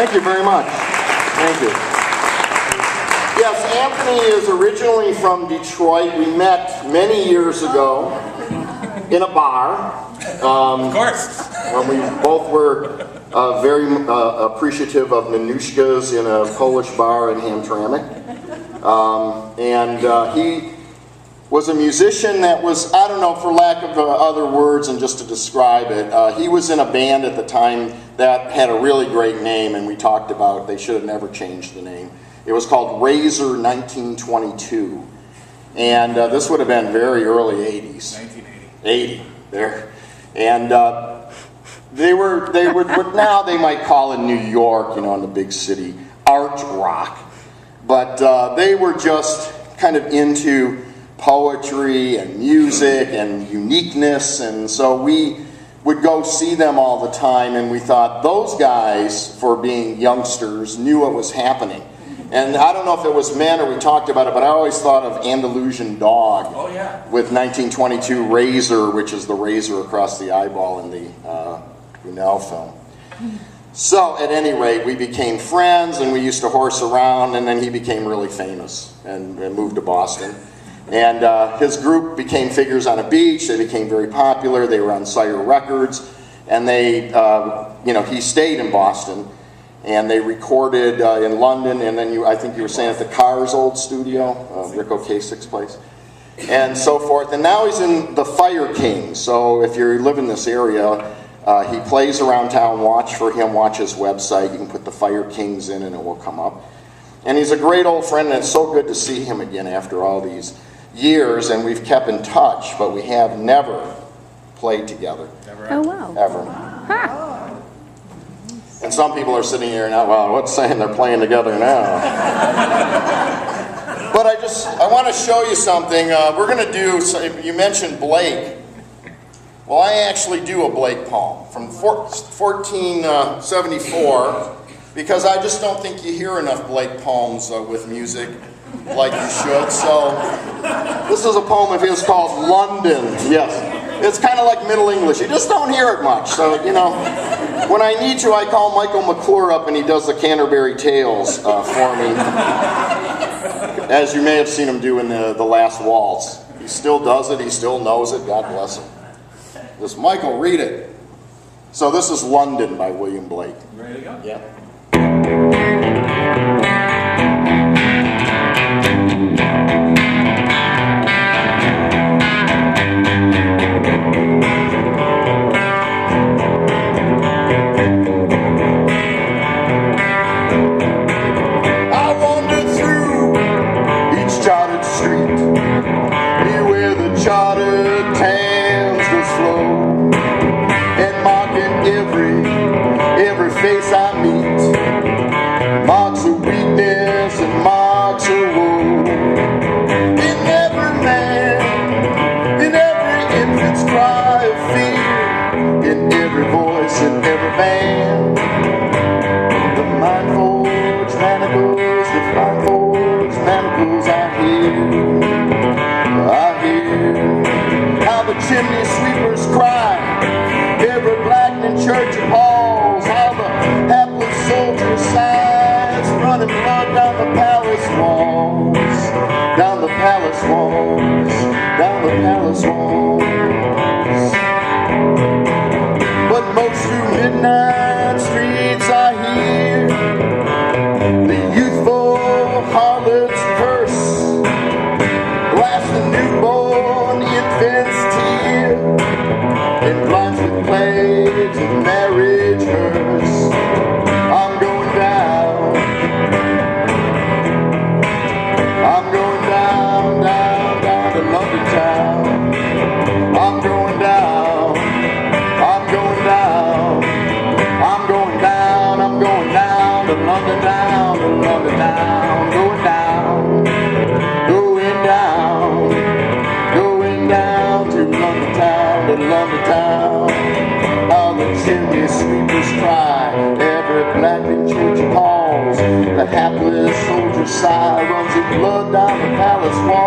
Thank you very much. Thank you. Yes, Anthony is originally from Detroit. We met many years ago in a bar. Of course. When we both were very appreciative of Nanushkas in a Polish bar in Hamtramck. He was a musician that was, I don't know, for lack of other words and just to describe it, he was in a band at the time that had a really great name, and we talked about they should have never changed the name. It was called Razor 1922, and this would have been very early 80s. 1980. 80, there. And they were what now they might call in New York, you know, in the big city, art rock. But they were just kind of into poetry and music and uniqueness, and so we would go see them all the time, and we thought those guys, for being youngsters, knew what was happening. And I don't know if it was Manor, we talked about it, but I always thought of Andalusian Dog. Oh, yeah. With 1922 Razor, which is the razor across the eyeball in the Brunel film. So, at any rate, we became friends, and we used to horse around, and then he became really famous and moved to Boston. And his group became Figures on a Beach. They became very popular. They were on Sire Records, and they, he stayed in Boston, and they recorded in London, and then I think you were saying at the Cars' old studio, Rick Ocasek's place, and so forth. And now he's in the Fire Kings. So if you live in this area, he plays around town. Watch for him. Watch his website. You can put the Fire Kings in, and it will come up. And he's a great old friend, and it's so good to see him again after all these years, and we've kept in touch, but we have never played together. Never. Oh, wow. Ever. Huh. And some people are sitting here now, well, what's saying they're playing together now? But I want to show you something. We're going to do, you mentioned Blake. Well, I actually do a Blake poem from 1474, because I just don't think you hear enough Blake poems with music like you should. So this is a poem of his called London. Yes, it's kind of like Middle English. You just don't hear it much. So, you know, when I need to, I call Michael McClure up and he does the Canterbury Tales for me. As you may have seen him do in the Last Waltz. He still does it. He still knows it. God bless him. Just, Michael, read it. So this is London by William Blake. Ready to go? Yeah. Face I meet marks of weakness and marks of woe. In every man, in every infant's cry of fear, in every voice, in every band, the mind-forged manacles, the mind-forged manacles I hear how the chimney sweepers cry, every blackening church of halls, how the hapless soldier sighs, running blood down the palace walls, down the palace walls, down the palace walls. But most through midnight streets I hear the youthful harlot's curse, blast the newborn infant's tear, and blinds with plagues of marriage hearse. I'm going down, down, down to London town. I'm going down, going down, going down, going down to London town, going down, going down to London town, How the chimney sweepers cry, every blackened church calls, the hapless soldier sigh, runs in blood down the palace wall.